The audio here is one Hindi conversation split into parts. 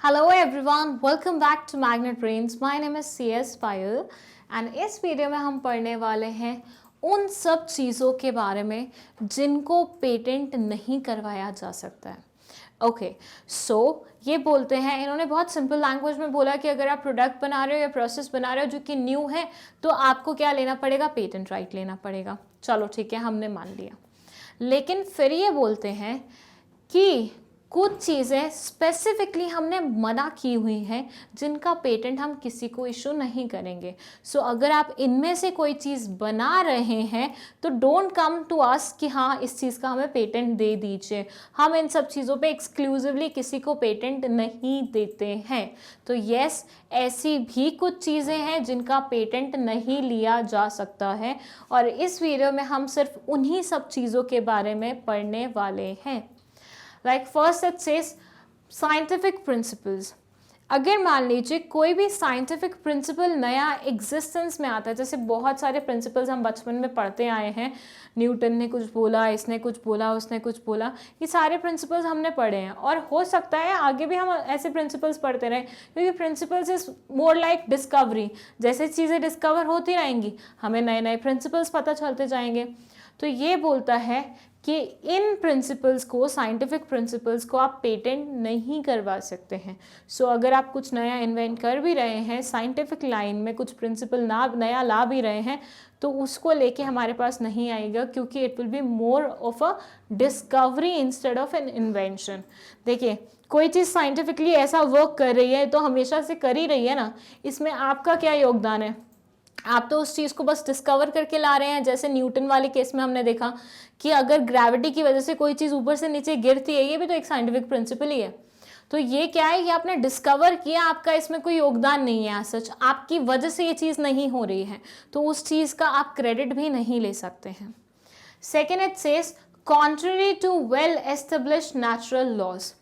Hello everyone, welcome back to Magnet Brains. My name is CS Payal and इस वीडियो में हम पढ़ने वाले हैं उन सब चीज़ों के बारे में जिनको पेटेंट नहीं करवाया जा सकता है। ओके, सो ये बोलते हैं, इन्होंने बहुत सिंपल लैंग्वेज में बोला कि अगर आप प्रोडक्ट बना रहे हो या प्रोसेस बना रहे हो जो कि न्यू है तो आपको क्या लेना पड़ेगा, पेटेंट राइट लेना पड़ेगा। चलो ठीक है, हमने मान लिया। लेकिन फिर ये बोलते हैं कि कुछ चीज़ें स्पेसिफिकली हमने मना की हुई हैं जिनका पेटेंट हम किसी को इशू नहीं करेंगे। सो अगर आप इनमें से कोई चीज़ बना रहे हैं तो डोंट कम टू अस कि हाँ इस चीज़ का हमें पेटेंट दे दीजिए। हम इन सब चीज़ों पे एक्सक्लूसिवली किसी को पेटेंट नहीं देते हैं। तो यस, ऐसी भी कुछ चीज़ें हैं जिनका पेटेंट नहीं लिया जा सकता है और इस वीडियो में हम सिर्फ उन्हीं सब चीज़ों के बारे में पढ़ने वाले हैं। Like first it says scientific principles. अगर मान लीजिए कोई भी साइंटिफिक प्रिंसिपल नया एग्जिस्टेंस में आता है, जैसे बहुत सारे प्रिंसिपल्स हम बचपन में पढ़ते आए हैं, न्यूटन ने कुछ बोला, इसने कुछ बोला, उसने कुछ बोला, ये सारे प्रिंसिपल्स हमने पढ़े हैं और हो सकता है आगे भी हम ऐसे प्रिंसिपल्स पढ़ते रहें, क्योंकि principles is more like discovery. जैसे चीज़ें डिस्कवर होती रहेंगी हमें नए नए प्रिंसिपल्स पता चलते जाएंगे। तो ये बोलता है कि इन प्रिंसिपल्स को, साइंटिफिक प्रिंसिपल्स को आप पेटेंट नहीं करवा सकते हैं। सो अगर आप कुछ नया इन्वेंट कर भी रहे हैं, साइंटिफिक लाइन में कुछ प्रिंसिपल नया ला भी रहे हैं, तो उसको लेके हमारे पास नहीं आएगा, क्योंकि it will be more of a discovery instead of an invention. देखिए, कोई चीज़ साइंटिफिकली ऐसा वर्क कर रही है तो हमेशा से कर ही रही है ना, इसमें आपका क्या योगदान है? आप तो उस चीज़ को बस डिस्कवर करके ला रहे हैं। जैसे न्यूटन वाले केस में हमने देखा कि अगर ग्रेविटी की वजह से कोई चीज़ ऊपर से नीचे गिरती है, ये भी तो एक साइंटिफिक प्रिंसिपल ही है। तो ये क्या है, ये आपने डिस्कवर किया, आपका इसमें कोई योगदान नहीं है। सच आपकी वजह से ये चीज़ नहीं हो रही है, तो उस चीज़ का आप क्रेडिट भी नहीं ले सकते हैं। Second it says contrary to well established natural laws.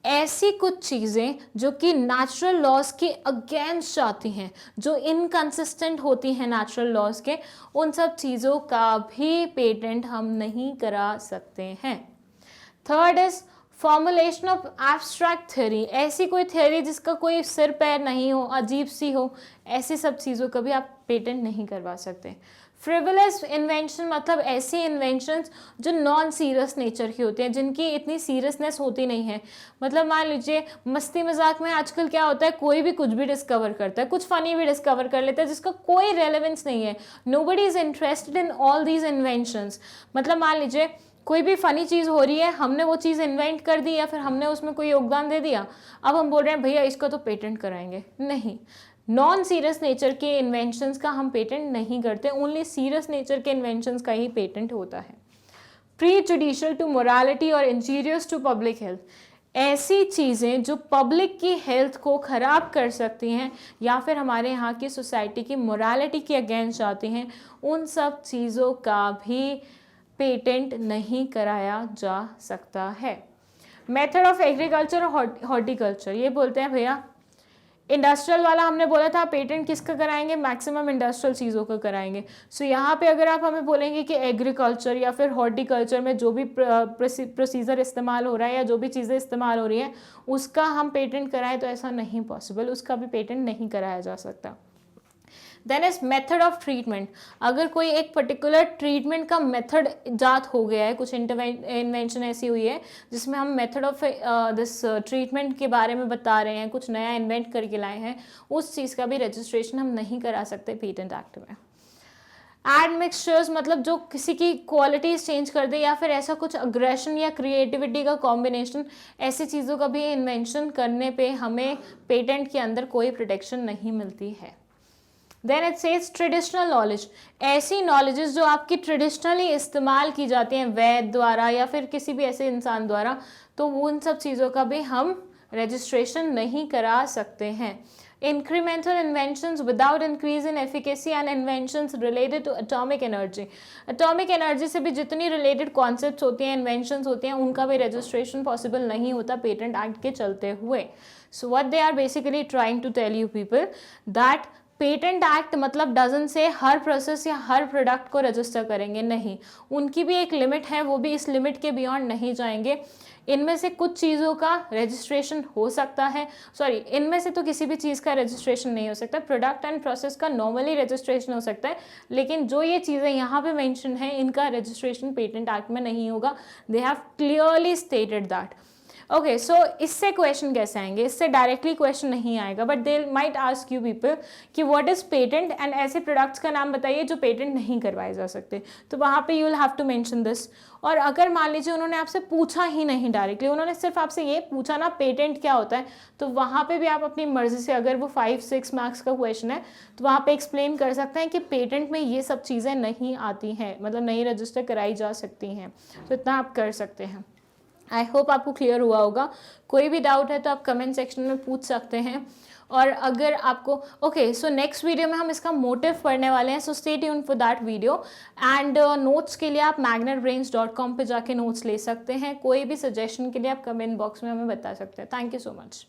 ऐसी कुछ चीज़ें जो कि नेचुरल लॉज के अगेंस्ट जाती हैं, जो इनकंसिस्टेंट होती हैं नेचुरल लॉज के, उन सब चीज़ों का भी पेटेंट हम नहीं करा सकते हैं। Third is formulation of abstract theory. ऐसी कोई थ्योरी जिसका कोई सिर पैर नहीं हो, अजीब सी हो, ऐसी सब चीज़ों का भी आप पेटेंट नहीं करवा सकते। फ्रिवलस इन्वेंशन मतलब ऐसी इन्वेंशंस जो नॉन सीरियस नेचर की होती हैं, जिनकी इतनी सीरियसनेस होती नहीं है। मतलब मान लीजिए मस्ती मजाक में आजकल क्या होता है, कोई भी कुछ भी डिस्कवर करता है, कुछ फनी भी डिस्कवर कर लेता है जिसका कोई रेलेवेंस नहीं है। Nobody is interested in all these inventions. मतलब मान लीजिए कोई भी फनी चीज़ हो रही है, हमने वो चीज़ इन्वेंट कर दी या फिर हमने उसमें कोई योगदान दे दिया, अब हम बोल रहे हैं भैया इसका तो पेटेंट कराएंगे। नहीं, नॉन सीरियस नेचर के इन्वेंशंस का हम पेटेंट नहीं करते, ओनली सीरियस नेचर के इन्वेंशंस का ही पेटेंट होता है। प्री जुडिशियल टू मोरालिटी और इंजीरियस टू पब्लिक हेल्थ। ऐसी चीज़ें जो पब्लिक की हेल्थ को ख़राब कर सकती हैं या फिर हमारे यहाँ की सोसाइटी की मोरालिटी के अगेंस्ट जाती हैं, उन सब चीज़ों का भी पेटेंट नहीं कराया जा सकता है। मेथड ऑफ एग्रीकल्चर और हॉर्टिकल्चर, ये बोलते हैं भैया इंडस्ट्रियल वाला हमने बोला था पेटेंट किसका कराएंगे, मैक्सिमम इंडस्ट्रियल चीज़ों का कराएंगे। सो यहाँ पे अगर आप हमें बोलेंगे कि एग्रीकल्चर या फिर हॉर्टिकल्चर में जो भी प्रोसीजर इस्तेमाल हो रहा है या जो भी चीज़ें इस्तेमाल हो रही हैं उसका हम पेटेंट कराएं, तो ऐसा नहीं पॉसिबल, उसका भी पेटेंट नहीं कराया जा सकता। Then is method of treatment. अगर कोई एक पर्टिकुलर ट्रीटमेंट का मेथड जात हो गया है, कुछ इन्वेंशन ऐसी हुई है जिसमें हम मेथड ऑफ दिस ट्रीटमेंट के बारे में बता रहे हैं, कुछ नया इन्वेंट करके लाए हैं, उस चीज़ का भी रजिस्ट्रेशन हम नहीं करा सकते पेटेंट एक्ट में। एड मिक्सचर्स मतलब जो किसी की क्वालिटीज चेंज कर दे या फिर ऐसा कुछ अग्रेशन या क्रिएटिविटी का कॉम्बिनेशन, ऐसी चीज़ों का भी इन्वेंशन करने पे हमें पेटेंट के अंदर कोई प्रोटेक्शन नहीं मिलती है। Then it says traditional knowledge. ऐसी नॉलेजेस जो आपकी ट्रेडिशनली इस्तेमाल की जाती हैं वैद द्वारा या फिर किसी भी ऐसे इंसान द्वारा, तो उन सब चीज़ों का भी हम रजिस्ट्रेशन नहीं करा सकते हैं। Incremental inventions without increase in efficacy and inventions related to atomic energy. Atomic energy से भी जितनी रिलेटेड कॉन्सेप्ट्स होती हैं, इन्वेंशंस होती हैं, उनका भी रजिस्ट्रेशन पॉसिबल नहीं होता पेटेंट एक्ट के चलते हुए। So what they are basically trying to tell you people that patent act मतलब डजन से हर प्रोसेस या हर प्रोडक्ट को रजिस्टर करेंगे, नहीं, उनकी भी एक लिमिट है, वो भी इस लिमिट के बियॉन्ड नहीं जाएंगे। इनमें से कुछ चीज़ों का रजिस्ट्रेशन हो सकता है, सॉरी, इनमें से तो किसी भी चीज़ का रजिस्ट्रेशन नहीं हो सकता, प्रोडक्ट एंड प्रोसेस का नॉर्मली रजिस्ट्रेशन हो सकता है, लेकिन जो ये चीज़ें यहाँ पे मेंशन है इनका रजिस्ट्रेशन पेटेंट एक्ट में नहीं होगा। They have clearly stated that. Okay, so इससे क्वेश्चन कैसे आएंगे, इससे डायरेक्टली क्वेश्चन नहीं आएगा, but they might ask you people कि व्हाट इज पेटेंट एंड ऐसे प्रोडक्ट्स का नाम बताइए जो पेटेंट नहीं करवाए जा सकते, तो वहाँ पे you will have to mention this. और अगर मान लीजिए उन्होंने आपसे पूछा ही नहीं डायरेक्टली, उन्होंने सिर्फ आपसे ये पूछा ना पेटेंट क्या होता है, तो वहाँ पे भी आप अपनी मर्जी से, अगर वो 5-6 मार्क्स का क्वेश्चन है तो वहाँ पे एक्सप्लेन कर सकते हैं कि पेटेंट में ये सब चीज़ें नहीं आती हैं, मतलब नहीं रजिस्टर कराई जा सकती हैं, तो इतना आप कर सकते हैं। आई होप आपको क्लियर हुआ होगा। कोई भी डाउट है तो आप कमेंट सेक्शन में पूछ सकते हैं। और अगर आपको ओके, सो नेक्स्ट वीडियो में हम इसका मोटिव पढ़ने वाले हैं, so stay tune for that video. And notes के लिए आप magnetbrains.com पे जाके नोट्स ले सकते हैं। कोई भी सजेशन के लिए आप कमेंट बॉक्स में हमें बता सकते हैं। Thank you so much.